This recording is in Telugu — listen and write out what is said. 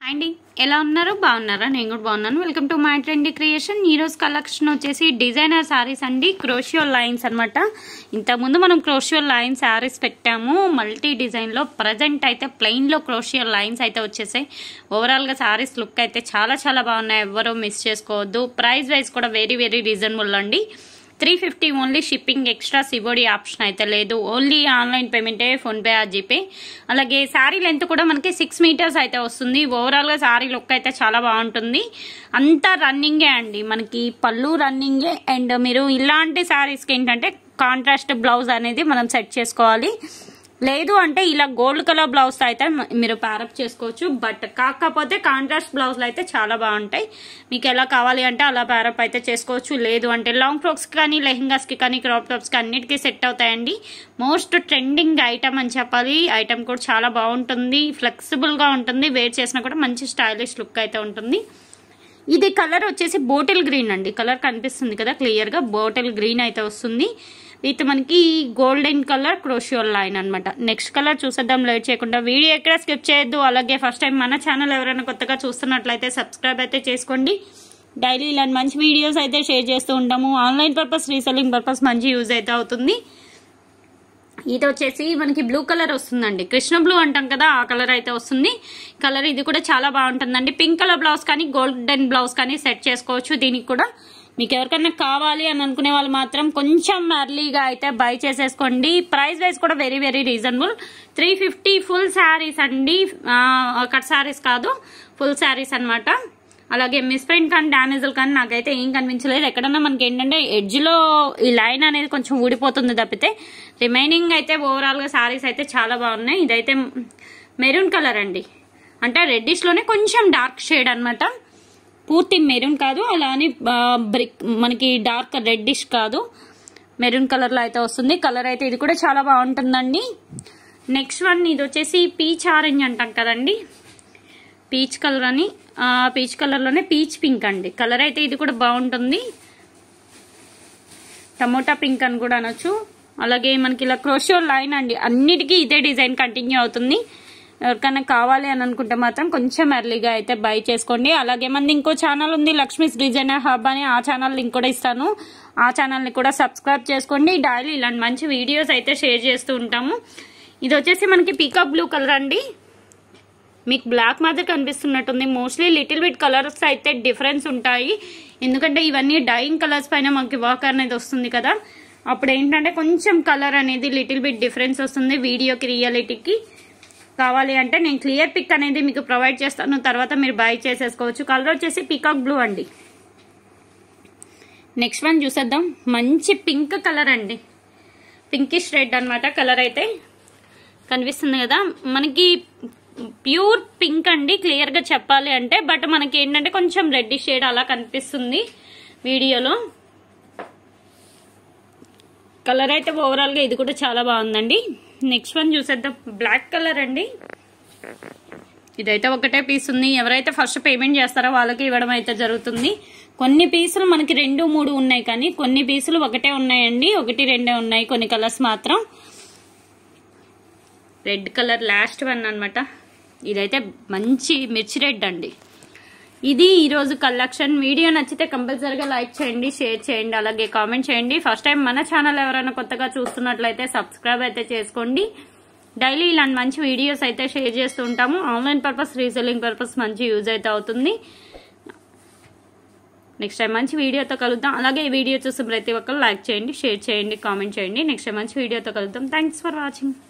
అండి ఎలా ఉన్నారు బాగున్నారా నేను కూడా బాగున్నాను welcome to my trendy creation ఈ రోజు కలెక్షన్ వచ్చేసి డిజైనర్ సారీస్ అండి క్రోషియో లైన్స్ అన్నమాట ఇంత ముందు మనం క్రోషియో లైన్ సారీస్ పెట్టాము మల్టీ డిజైన్ లో ప్రెజెంట్ అయితే ప్లెయిన్ లో క్రోషియో లైన్స్ అయితే వచ్చేసాయి ఓవరాల్ గా సారీస్ లుక్ అయితే చాలా చాలా బాగున్నాయి ఎవరు మిస్ చేసుకోవద్దు ప్రైస్ వైస్ కూడా వెరీ వెరీ రీజనబుల్ అండి 350 ఓన్లీ షిప్పింగ్ ఎక్స్ట్రా సిబోడి ఆప్షన్ అయితే లేదు ఓన్లీ ఆన్లైన్ పేమెంటే ఫోన్పే ఆ జీపే అలాగే శారీ లెంత్ కూడా మనకి 6 మీటర్స్ అయితే వస్తుంది ఓవరాల్ గా శారీ లుక్ అయితే చాలా బాగుంటుంది అంతా రన్నింగే అండి మనకి పళ్ళు రన్నింగే అండ్ మీరు ఇలాంటి శారీస్కి ఏంటంటే కాంట్రాస్ట్ బ్లౌజ్ అనేది మనం సెట్ చేసుకోవాలి లేదు అంటే ఇలా గోల్డ్ కలర్ బ్లౌజ్ అయితే మీరు ప్యారప్ చేసుకోవచ్చు బట్ కాకపోతే కాంట్రాస్ట్ బ్లౌజ్లు అయితే చాలా బాగుంటాయి మీకు ఎలా కావాలి అంటే అలా ప్యారప్ అయితే చేసుకోవచ్చు లేదు అంటే లాంగ్ ఫ్రాక్స్కి కానీ లెహెంగాస్కి కానీ క్రాప్ టాప్స్కి అన్నిటికీ సెట్ అవుతాయండి మోస్ట్ ట్రెండింగ్ ఐటమ్ అని చెప్పాలి ఐటమ్ కూడా చాలా బాగుంటుంది ఫ్లెక్సిబుల్గా ఉంటుంది వేర్ చేసినా కూడా మంచి స్టైలిష్ లుక్ అయితే ఉంటుంది ఇది కలర్ వచ్చేసి బోటిల్ గ్రీన్ అండి కలర్ కనిపిస్తుంది కదా క్లియర్గా బోటిల్ గ్రీన్ అయితే వస్తుంది విత్ మనకి గోల్డెన్ కలర్ క్రోషియో లైన్ అనమాట నెక్స్ట్ కలర్ చూసేద్దాం లేట్ చేయకుండా వీడియో ఎక్కడ స్కిప్ చేయొద్దు అలాగే ఫస్ట్ టైం మన ఛానల్ ఎవరైనా కొత్తగా చూస్తున్నట్లయితే సబ్స్క్రైబ్ అయితే చేసుకోండి డైలీ ఇలాంటి మంచి వీడియోస్ అయితే షేర్ చేస్తూ ఉంటాము ఆన్లైన్ పర్పస్ రీసెల్లింగ్ పర్పస్ మంచి యూజ్ అయితే అవుతుంది ఇది వచ్చేసి మనకి బ్లూ కలర్ వస్తుందండి కృష్ణ బ్లూ అంటాం కదా ఆ కలర్ అయితే వస్తుంది కలర్ ఇది కూడా చాలా బాగుంటుందండి పింక్ కలర్ బ్లౌజ్ కానీ గోల్డెన్ బ్లౌజ్ కానీ సెట్ చేసుకోవచ్చు దీనికి కూడా మీకు ఎవరికైనా కావాలి అని అనుకునే వాళ్ళు మాత్రం కొంచెం ఎర్లీగా అయితే బై చేసేసుకోండి ప్రైస్ వైజ్ కూడా very very reasonable 350 full saris అండి కట్ శారీస్ కాదు ఫుల్ శారీస్ అనమాట అలాగే మిస్ప్రింట్ కానీ డ్యామేజ్లు కానీ నాకైతే ఏం కనిపించలేదు ఎక్కడన్నా మనకి ఏంటంటే ఎడ్జ్లో ఈ లైన్ అనేది కొంచెం ఊడిపోతుంది తప్పితే రిమైనింగ్ అయితే ఓవరాల్గా శారీస్ అయితే చాలా బాగున్నాయి ఇదైతే మెరూన్ కలర్ అండి అంటే రెడ్డిష్లోనే కొంచెం డార్క్ షేడ్ అనమాట పూర్తి మెరూన్ కాదు అలా అని బ్రిక్ మనకి డార్క్ రెడ్డిష్ కాదు మెరూన్ కలర్లో అయితే వస్తుంది కలర్ అయితే ఇది కూడా చాలా బాగుంటుందండి నెక్స్ట్ వన్ ఇది వచ్చేసి పీచ్ ఆరెంజ్ అంటాం కదండి పీచ్ కలర్ అని పీచ్ కలర్లోనే పీచ్ పింక్ అండి కలర్ అయితే ఇది కూడా బాగుంటుంది టమోటా పింక్ అని కూడా అనొచ్చు అలాగే మనకి ఇలా క్రోషియో లైన్ అండి అన్నిటికీ ఇదే డిజైన్ కంటిన్యూ అవుతుంది ఎవరికైనా కావాలి అని అనుకుంటే మాత్రం కొంచెం ఎర్లీగా అయితే బై చేసుకోండి అలాగే మంది ఇంకో ఛానల్ ఉంది లక్ష్మీస్ డిజైనర్ హబ్ అని ఆ ఛానల్ లింక్ కూడా ఇస్తాను ఆ ఛానల్ని కూడా సబ్స్క్రైబ్ చేసుకోండి డైలీ ఇలాంటి మంచి వీడియోస్ అయితే షేర్ చేస్తూ ఉంటాము ఇది వచ్చేసి మనకి పీకాక్ బ్లూ కలర్ అండి మీకు బ్లాక్ మాదిరి కనిపిస్తున్నట్టుంది మోస్ట్లీ లిటిల్ బిట్ కలర్స్ అయితే డిఫరెన్స్ ఉంటాయి ఎందుకంటే ఇవన్నీ డైయింగ్ కలర్స్ పైన మనకి వర్క్ అనేది వస్తుంది కదా అప్పుడు ఏంటంటే కొంచెం కలర్ అనేది లిటిల్ బిట్ డిఫరెన్స్ వస్తుంది వీడియోకి రియాలిటీకి కావాలి అంటే నేను క్లియర్ పిక్ అనేది మీకు ప్రొవైడ్ చేస్తాను తర్వాత మీరు బై చేసేసుకోవచ్చు కలర్ వచ్చేసి పీకాక్ బ్లూ అండి నెక్స్ట్ వన్ చూసేద్దాం మంచి పింక్ కలర్ అండి పింకిష్ రెడ్ అనమాట కలర్ అయితే కనిపిస్తుంది కదా మనకి ప్యూర్ పింక్ అండి క్లియర్గా చెప్పాలి అంటే బట్ మనకి ఏంటంటే కొంచెం రెడ్ షేడ్ అలా కనిపిస్తుంది వీడియోలో కలర్ అయితే ఓవరాల్గా ఇది కూడా చాలా బాగుందండి నెక్స్ట్ వన్ చూసేద్దాం బ్లాక్ కలర్ అండి ఇదైతే ఒకటే పీస్ ఉంది ఎవరైతే ఫస్ట్ పేమెంట్ చేస్తారో వాళ్ళకి ఇవ్వడం అయితే జరుగుతుంది కొన్ని పీసులు మనకి 2, 3 ఉన్నాయి కానీ కొన్ని పీసులు ఒకటే ఉన్నాయండి 1, 2 ఉన్నాయి కొన్ని కలర్స్ మాత్రం రెడ్ కలర్ లాస్ట్ వన్ అనమాట ఇదైతే మంచి మిర్చి రెడ్ అండి ఇది ఈరోజు కలెక్షన్ వీడియో నచ్చితే కంపల్సరీగా లైక్ చేయండి షేర్ చేయండి అలాగే కామెంట్ చేయండి ఫస్ట్ టైం మన ఛానల్ ఎవరైనా కొత్తగా చూస్తున్నట్లయితే సబ్స్క్రైబ్ అయితే చేసుకోండి డైలీ ఇలాంటి మంచి వీడియోస్ అయితే షేర్ చేస్తూ ఉంటాము ఆన్లైన్ పర్పస్ రీసెల్లింగ్ పర్పస్ మంచి యూజ్ అయితే అవుతుంది నెక్స్ట్ టైం మంచి వీడియోతో కలుద్దాం అలాగే ఈ వీడియో చూసిన ప్రతి ఒక్కరు లైక్ చేయండి షేర్ చేయండి కామెంట్ చేయండి నెక్స్ట్ టైం మంచి వీడియోతో కలుద్దాం థ్యాంక్స్ ఫర్ వాచింగ్